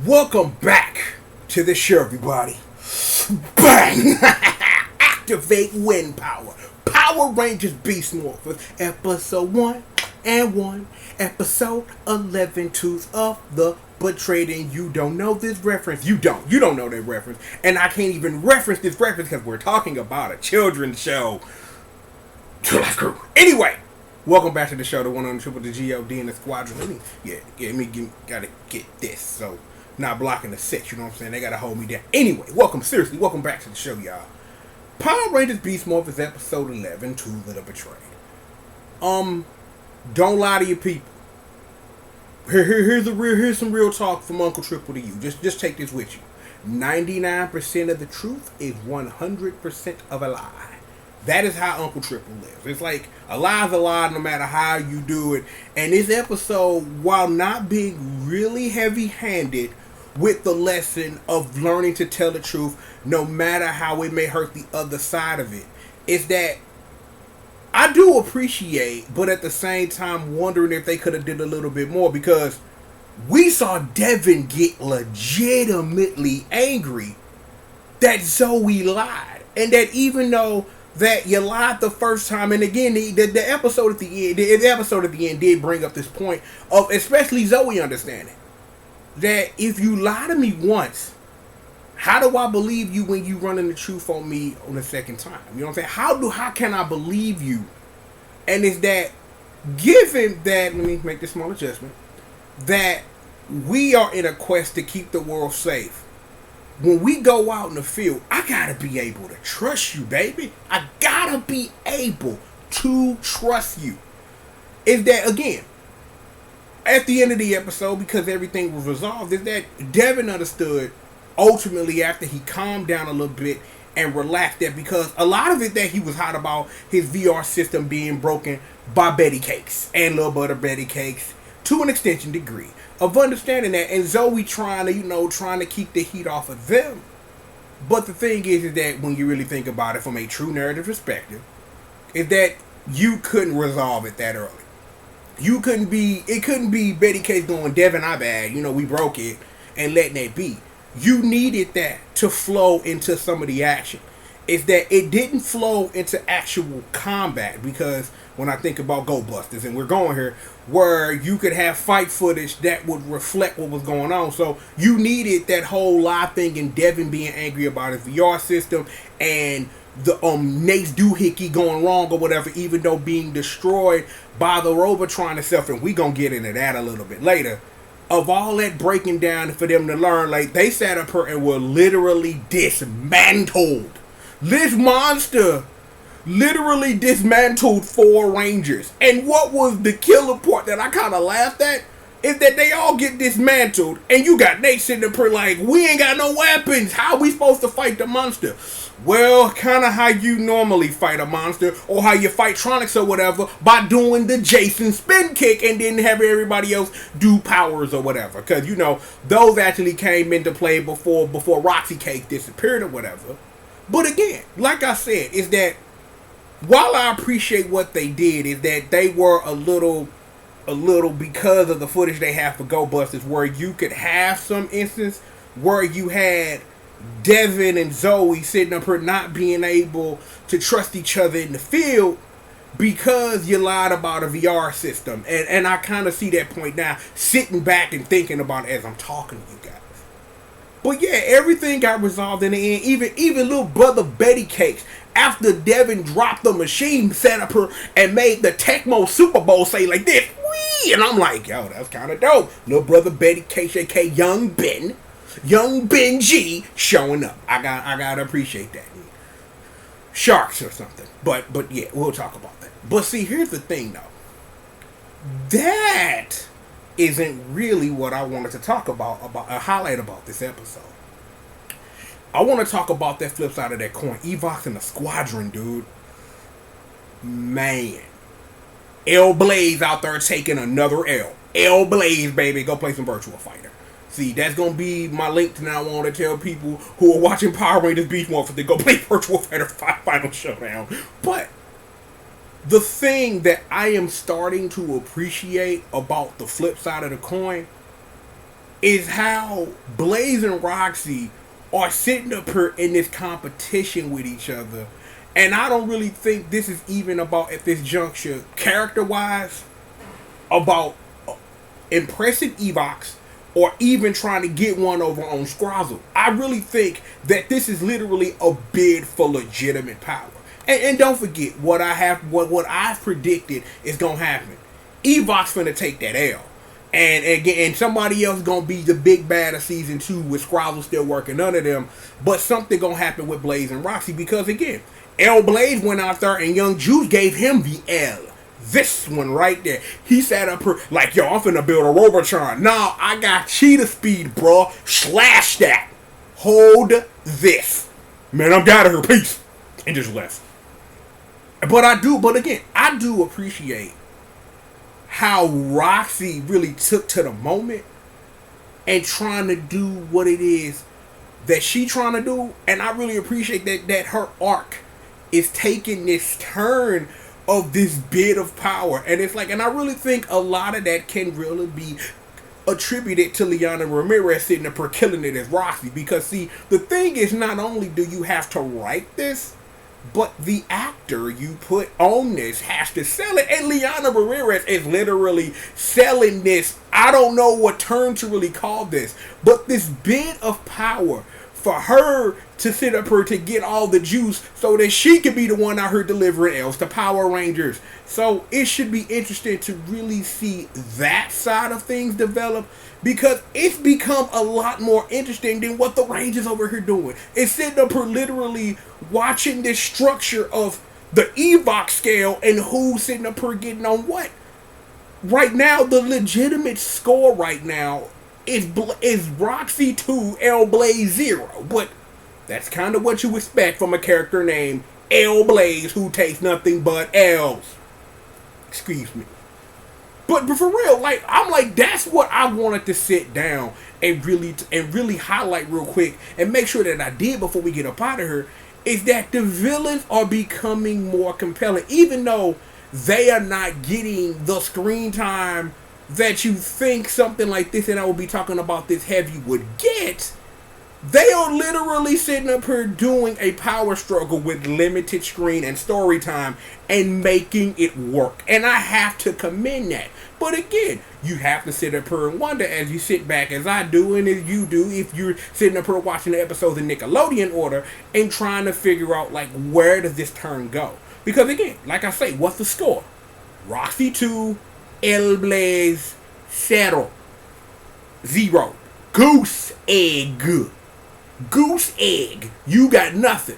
Welcome back to the show, everybody. Bang! Activate wind power. Power Rangers Beast Morphers. Episode 1 and 1. Episode 11. Tooth of the Betrayed. And you don't know this reference. You don't know that reference. And I can't even reference this reference because we're talking about a children's show. True Life Crew. Anyway. Welcome back to the show, the one on the triple, the G.O.D. and the squadron. Gotta get this. So, not blocking the six, you know what I'm saying? They gotta hold me down. Anyway, seriously, welcome back to the show, y'all. Power Rangers Beast Morphers episode 11, Tools of the Betrayed. Don't lie to your people. Here's some real talk from Uncle Triple to you. Just take this with you. 99% of the truth is 100% of a lie. That is how Uncle Triple lives. It's like a lie's a lie no matter how you do it. And this episode, while not being really heavy-handed with the lesson of learning to tell the truth, no matter how it may hurt the other side of it, is that I do appreciate, but at the same time wondering if they could have did a little bit more, because we saw Devin get legitimately angry that Zoe lied. And that even though that you lied the first time, and again, the episode at the end did bring up this point of especially Zoe understanding that if you lie to me once, how do I believe you when you running the truth on me on the second time? You know what I'm saying? How can I believe you? And it's that, given that, let me make this small adjustment, that we are in a quest to keep the world safe. When we go out in the field, I gotta be able to trust you, baby. I gotta be able to trust you. Is that, again, at the end of the episode, because everything was resolved, is that Devin understood ultimately after he calmed down a little bit and relaxed, that because a lot of it that he was hot about, his VR system being broken by Betty Cakes and Little Butter Betty Cakes to an extension degree, of understanding that, and Zoe trying to keep the heat off of them. But the thing is that when you really think about it from a true narrative perspective, is that you couldn't resolve it that early. It couldn't be Betty Case going, Devin, I bad, we broke it, and letting it be. You needed that to flow into some of the action. It's that it didn't flow into actual combat, because when I think about Go Busters, and we're going here, where you could have fight footage that would reflect what was going on. So you needed that whole live thing and Devin being angry about his VR system and the Nate's doohickey going wrong or whatever, even though being destroyed by the Robotron itself, and we gonna get into that a little bit later. Of all that breaking down for them to learn, like they sat up here and were literally dismantled. This monster literally dismantled 4 Rangers. And what was the killer part that I kind of laughed at is that they all get dismantled and you got Nate sitting up here like, we ain't got no weapons. How are we supposed to fight the monster? Well, kind of how you normally fight a monster, or how you fight Tronics or whatever, by doing the Jason spin kick and then have everybody else do powers or whatever. Because, those actually came into play before Roxy Cake disappeared or whatever. But again, like I said, is that while I appreciate what they did, is that they were a little because of the footage they have for Go Busters, where you could have some instance where you had Devin and Zoe sitting up here not being able to trust each other in the field because you lied about a VR system. And I kind of see that point now, sitting back and thinking about it as I'm talking to you guys. But yeah, everything got resolved in the end. Even little brother Betty Cakes, after Devin dropped the machine, sat up her and made the Tecmo Super Bowl say like this, wee! And I'm like, yo, that's kind of dope. Little brother Betty Cakes, aka Young Ben G, showing up. I gotta appreciate that. Sharks or something. But yeah, we'll talk about that. But see, here's the thing though. That isn't really what I wanted to talk about highlight about this episode. I want to talk about that flip side of that coin. Evox and the squadron, dude. Man. L Blaze out there taking another L. L Blaze, baby. Go play some Virtual Fighter. See, that's going to be my link to now. I want to tell people who are watching Power Rangers Beast Morphers to go play Virtual Fighter 5 Final Showdown. But the thing that I am starting to appreciate about the flip side of the coin is how Blaze and Roxy are sitting up here in this competition with each other. And I don't really think this is even about, at this juncture, character wise, about impressive Evox or even trying to get one over on Scrazzle. I really think that this is literally a bid for legitimate power. And don't forget what I've predicted is gonna happen. Evox finna take that L. And again, and somebody else gonna be the big bad of season 2 with Scrazzle still working under them. But something gonna happen with Blaze and Roxy because again, L Blaze went out there and Young Juice gave him the L. This one right there. He sat up here like, yo, I'm finna build a Robotron. Nah, I got cheetah speed, bro. Slash that. Hold this. Man, I'm out of here. Peace. And just left. But I do appreciate how Roxy really took to the moment and trying to do what it is that she trying to do. And I really appreciate that her arc is taking this turn of this bit of power. And it's like, and I really think a lot of that can really be attributed to Liana Ramirez sitting up here killing it as Roxy. Because see, the thing is, not only do you have to write this, but the actor you put on this has to sell it. And Liana Ramirez is literally selling this. I don't know what term to really call this, but this bit of power for her to sit up here to get all the juice so that she could be the one out here delivering else to Power Rangers. So it should be interesting to really see that side of things develop, because it's become a lot more interesting than what the Rangers over here doing. It's sitting up here literally watching this structure of the Evox scale and who's sitting up here getting on what. Right now, the legitimate score right now is Roxy 2, L Blaze 0. But that's kind of what you expect from a character named L Blaze who takes nothing but L's. Excuse me. But for real, like, I'm like, that's what I wanted to sit down and really highlight real quick and make sure that I did before we get up out of here, is that the villains are becoming more compelling, even though they are not getting the screen time that you think something like this, and I will be talking about this heavy, would get. They are literally sitting up here doing a power struggle with limited screen and story time and making it work. And I have to commend that. But again, you have to sit up here and wonder, as you sit back as I do and as you do, if you're sitting up here watching the episodes in Nickelodeon order and trying to figure out, like, where does this turn go? Because again, like I say, what's the score? Roxy 2, El Blaze 0. Goose egg. Goose egg. You got nothing.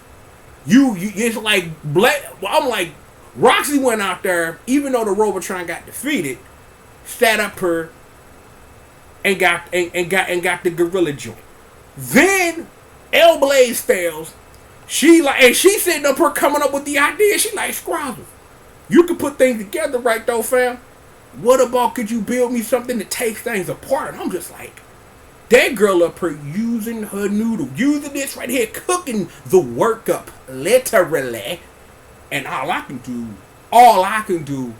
You it's like I'm like, Roxy went out there, even though the Robotron got defeated, sat up her and got the gorilla joint. Then L Blaze fails. She sitting up her coming up with the idea. She like, Scrazzle, you can put things together, right though, fam? What about, could you build me something that takes things apart? And I'm just like, that girl up here using her noodle, using this right here, cooking the work up, literally. And all I can do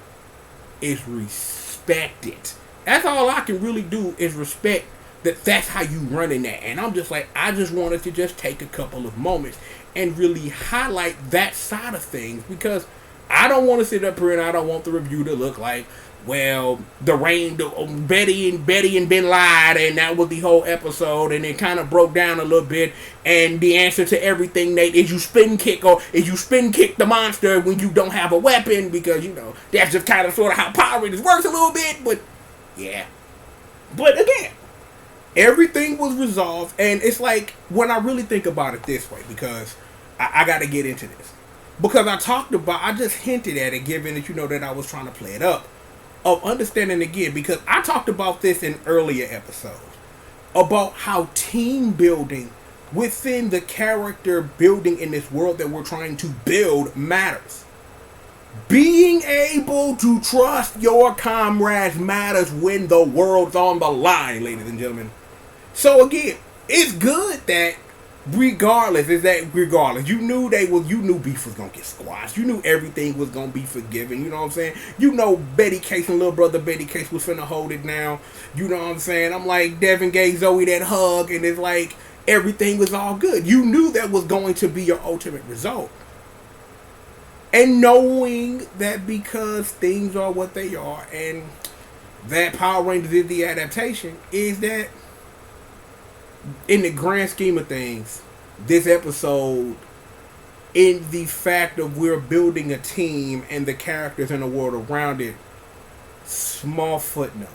is respect it. That's all I can really do, is respect that that's how you running that. And I'm just like, I just wanted to just take a couple of moments and really highlight that side of things, because I don't want to sit up here and I don't want the review to look like, well, Betty and Ben lied, and that was the whole episode, and it kind of broke down a little bit, and the answer to everything, Nate, is you spin kick the monster when you don't have a weapon, because, you know, that's just kind of sort of how Power Rangers works a little bit, but, yeah. But again, everything was resolved, and it's like, when I really think about it this way, because I got to get into this, because I just hinted at it, given that, you know, that I was trying to play it up, of understanding again, because I talked about this in earlier episodes, about how team building within the character building in this world that we're trying to build matters. Being able to trust your comrades matters when the world's on the line, ladies and gentlemen. So again, it's good that Regardless, you knew you knew beef was gonna get squashed. You knew everything was gonna be forgiven. You know what I'm saying? You know Betty Case and little brother Betty Case was finna hold it down. You know what I'm saying? I'm like, Devin gave Zoe that hug, and it's like everything was all good. You knew that was going to be your ultimate result. And knowing that because things are what they are, and that Power Rangers is the adaptation, is that in the grand scheme of things, this episode, in the fact of we're building a team and the characters in the world around it, small footnote.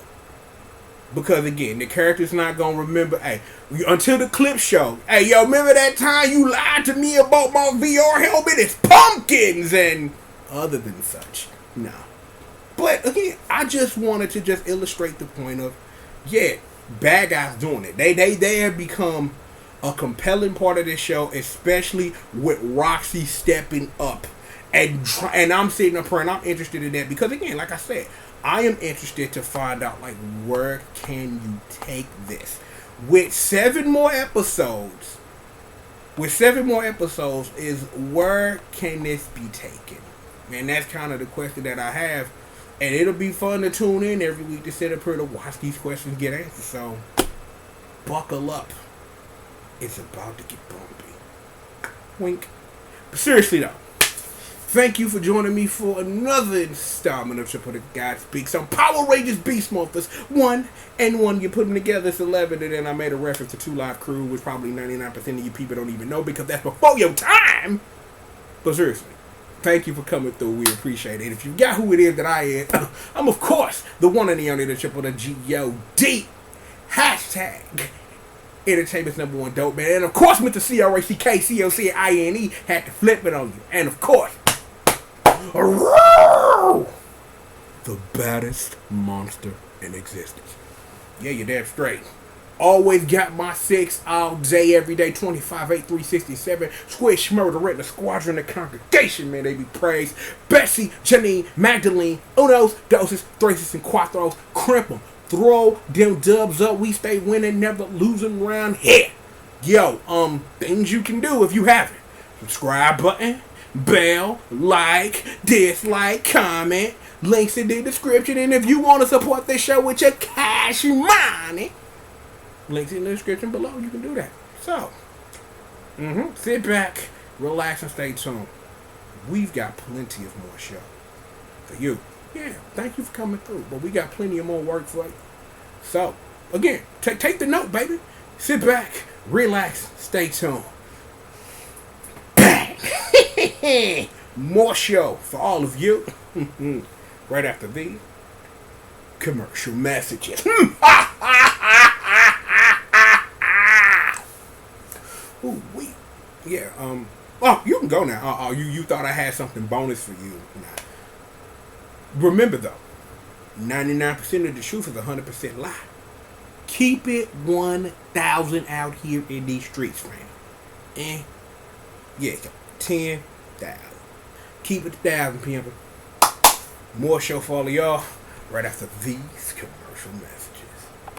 Because again, the character's not gonna remember. Hey, until the clip show. Hey, yo, remember that time you lied to me about my VR helmet? It's pumpkins and other than such. No. But again, I just wanted to just illustrate the point of, yeah, bad guys doing it. They have become a compelling part of this show, especially with Roxy stepping up, and I'm sitting up here and I'm interested in that because again, like I said, I am interested to find out like where can you take this with 7 more episodes. With 7 more episodes, is where can this be taken? And that's kind of the question that I have. And it'll be fun to tune in every week to sit up here to watch these questions get answered. So, buckle up. It's about to get bumpy. Wink. But seriously though, thank you for joining me for another installment of Triple the God Speaks on Power Rangers Beast Morphers 1 and 1. You put them together, it's 11, and then I made a reference to 2 Live Crew, which probably 99% of you people don't even know because that's before your time. But seriously, thank you for coming through. We appreciate it. If you got who it is that I am, I'm of course the one and the only, the triple, the G.O.D. Hashtag Entertainment's #1 dope man. And of course, Mr. CRACKCOCINE had to flip it on you. And of course, the baddest monster in existence. Yeah, you're damn straight. Always got my 6 all day, every day, 25, 8, 367. Squish, Murder, Retina, Squadron, the congregation, man, they be praised. Bessie, Janine, Magdalene, Unos, Doses, Thraces, and Quattros. Crimp them. Throw them dubs up. We stay winning, never losing round here. Yo, things you can do if you haven't. Subscribe button, bell, like, dislike, comment. Links in the description. And if you want to support this show with your cash money, links in the description below. You can do that. So, sit back, relax, and stay tuned. We've got plenty of more show for you. Yeah, thank you for coming through. But we got plenty of more work for you. So, again, take the note, baby. Sit back, relax, stay tuned. More show for all of you. Right after these commercial messages. Ooh, wait. Yeah, oh, you can go now. You thought I had something bonus for you. Nah. Remember though, 99% of the truth is 100% lie. Keep it 1,000 out here in these streets, man. And yeah, 10,000. Keep it 1,000, people. More show for all of y'all right after these commercial messages.